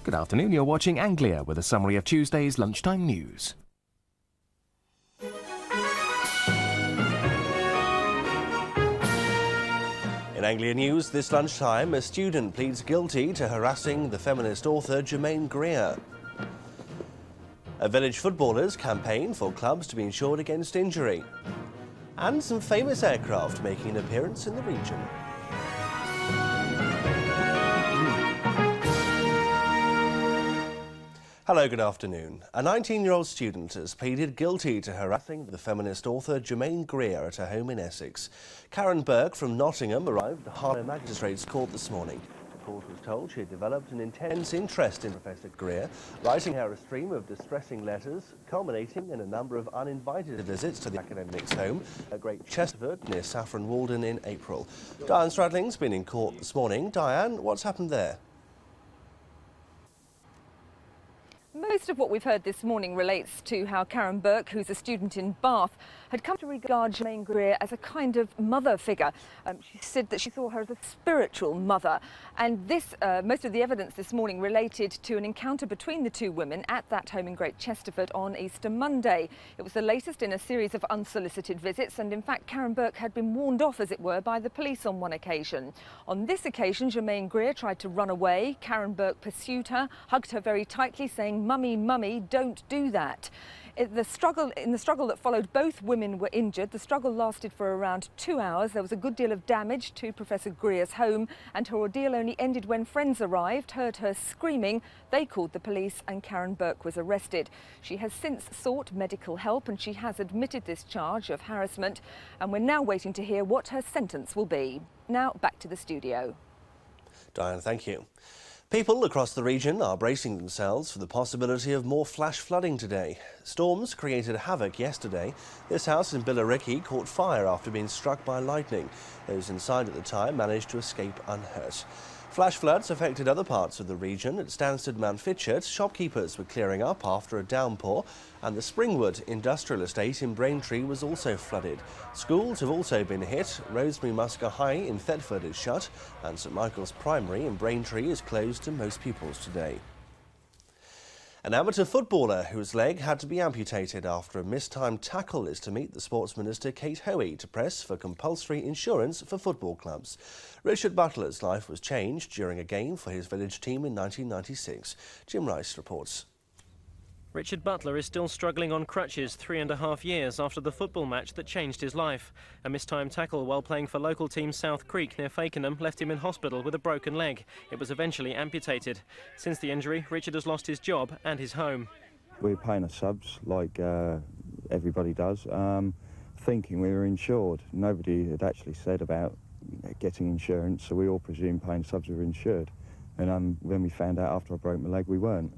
Good afternoon, you're watching Anglia with a summary of Tuesday's lunchtime news. In Anglia News this lunchtime, a student pleads guilty to harassing the feminist author Germaine Greer. A village footballers campaign for clubs to be insured against injury. And some famous aircraft making an appearance in the region. Hello, good afternoon. A 19-year-old student has pleaded guilty to harassing the feminist author Germaine Greer at her home in Essex. Karen Burke from Nottingham arrived at the Harlow Magistrates Court this morning. The court was told she had developed an intense interest in Professor Greer, writing her a stream of distressing letters, culminating in a number of uninvited visits to the academic's home at Great Chesterford near Saffron Walden in April. Diane Stradling's been in court this morning. Diane, what's happened there? Most of what we've heard this morning relates to how Karen Burke, who's a student in Bath, had come to regard Germaine Greer as a kind of mother figure. She said that she saw her as a spiritual mother. And this, most of the evidence this morning related to an encounter between the two women at that home in Great Chesterford on Easter Monday. It was the latest in a series of unsolicited visits, and in fact Karen Burke had been warned off, as it were, by the police on one occasion. On this occasion, Germaine Greer tried to run away. Karen Burke pursued her, hugged her very tightly, saying, "Mummy, mummy, don't do that." In the struggle that followed, both women were injured. The struggle lasted for around 2 hours. There was a good deal of damage to Professor Greer's home, and her ordeal only ended when friends arrived, heard her screaming. They called the police and Karen Burke was arrested. She has since sought medical help and she has admitted this charge of harassment, and we're now waiting to hear what her sentence will be. Now back to the studio. Diane, thank you. People across the region are bracing themselves for the possibility of more flash flooding today. Storms created havoc yesterday. This house in Billericay caught fire after being struck by lightning. Those inside at the time managed to escape unhurt. Flash floods affected other parts of the region. At Stansted Mountfitchet, shopkeepers were clearing up after a downpour, and the Springwood industrial estate in Braintree was also flooded. Schools have also been hit. Rosemary Musker High in Thetford is shut, and St Michael's Primary in Braintree is closed to most pupils today. An amateur footballer whose leg had to be amputated after a mistimed tackle is to meet the Sports Minister Kate Hoey to press for compulsory insurance for football clubs. Richard Butler's life was changed during a game for his village team in 1996. Jim Rice reports. Richard Butler is still struggling on crutches 3.5 years after the football match that changed his life. A mistimed tackle while playing for local team South Creek near Fakenham left him in hospital with a broken leg. It was eventually amputated. Since the injury, Richard has lost his job and his home. We're paying our subs like everybody does, thinking we were insured. Nobody had actually said about getting insurance, so we all presumed paying subs were insured. And when we found out after I broke my leg, we weren't.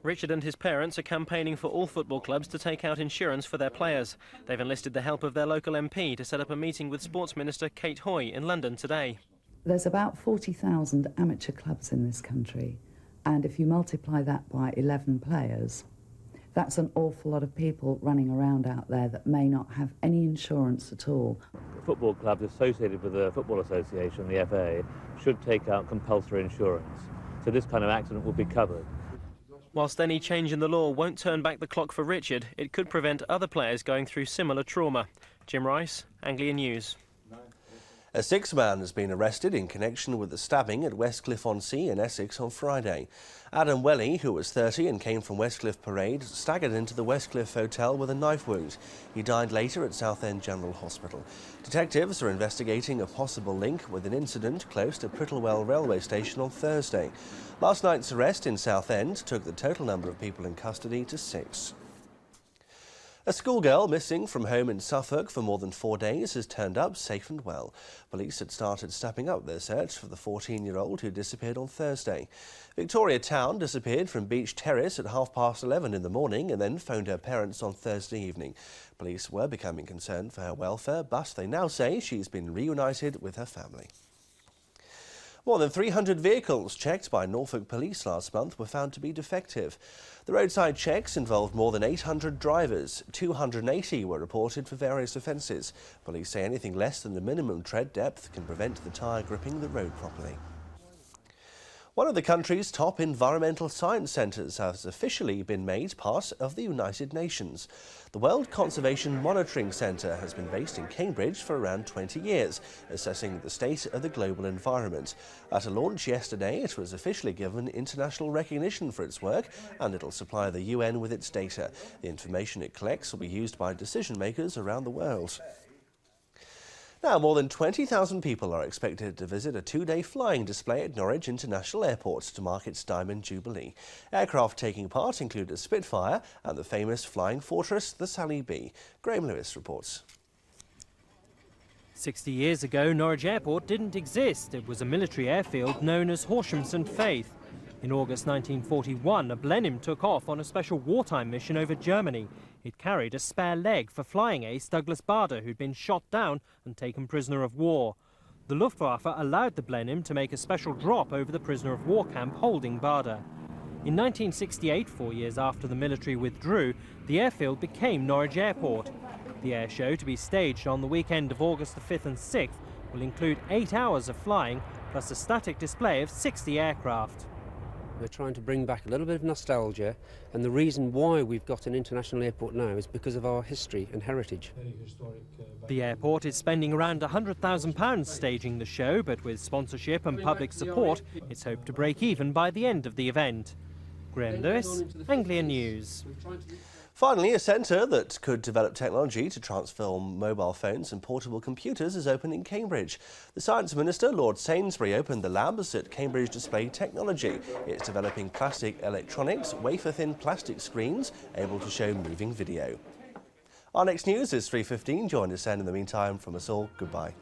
Richard and his parents are campaigning for all football clubs to take out insurance for their players. They've enlisted the help of their local MP to set up a meeting with Sports Minister Kate Hoey in London today. There's about 40,000 amateur clubs in this country, and if you multiply that by 11 players, that's an awful lot of people running around out there that may not have any insurance at all. Football clubs associated with the Football Association, the FA, should take out compulsory insurance, so this kind of accident will be covered. Whilst any change in the law won't turn back the clock for Richard, it could prevent other players going through similar trauma. Jim Rice, Anglia News. A sixth man has been arrested in connection with the stabbing at Westcliff-on-Sea in Essex on Friday. Adam Welly, who was 30 and came from Westcliff Parade, staggered into the Westcliff Hotel with a knife wound. He died later at Southend General Hospital. Detectives are investigating a possible link with an incident close to Prittlewell railway station on Thursday. Last night's arrest in Southend took the total number of people in custody to 6. A schoolgirl missing from home in Suffolk for more than 4 days has turned up safe and well. Police had started stepping up their search for the 14-year-old who disappeared on Thursday. Victoria Town disappeared from Beach Terrace at 11:30 in the morning and then phoned her parents on Thursday evening. Police were becoming concerned for her welfare, but they now say she's been reunited with her family. More than 300 vehicles checked by Norfolk Police last month were found to be defective. The roadside checks involved more than 800 drivers. 280 were reported for various offences. Police say anything less than the minimum tread depth can prevent the tyre gripping the road properly. One of the country's top environmental science centres has officially been made part of the United Nations. The World Conservation Monitoring Centre has been based in Cambridge for around 20 years, assessing the state of the global environment. At a launch yesterday, it was officially given international recognition for its work, and it'll supply the UN with its data. The information it collects will be used by decision makers around the world. Now, more than 20,000 people are expected to visit a two-day flying display at Norwich International Airport to mark its Diamond Jubilee. Aircraft taking part include a Spitfire and the famous flying fortress, the Sally B. Graham Lewis reports. 60 years ago, Norwich Airport didn't exist. It was a military airfield known as Horsham St Faith. In August 1941, a Blenheim took off on a special wartime mission over Germany. It carried a spare leg for flying ace Douglas Bader, who'd been shot down and taken prisoner of war. The Luftwaffe allowed the Blenheim to make a special drop over the prisoner of war camp holding Bader. In 1968, 4 years after the military withdrew, the airfield became Norwich Airport. The air show, to be staged on the weekend of August the 5th and 6th, will include 8 hours of flying, plus a static display of 60 aircraft. We're trying to bring back a little bit of nostalgia, and the reason why we've got an international airport now is because of our history and heritage. The airport is spending around £100,000 staging the show, but with sponsorship and public support, it's hoped to break even by the end of the event. Graham Lewis, Anglia News. Finally, a centre that could develop technology to transform mobile phones and portable computers is open in Cambridge. The Science Minister, Lord Sainsbury, opened the labs at Cambridge Display Technology. It's developing plastic electronics, wafer-thin plastic screens able to show moving video. Our next news is 3:15. Join us then. In the meantime, from us all, goodbye.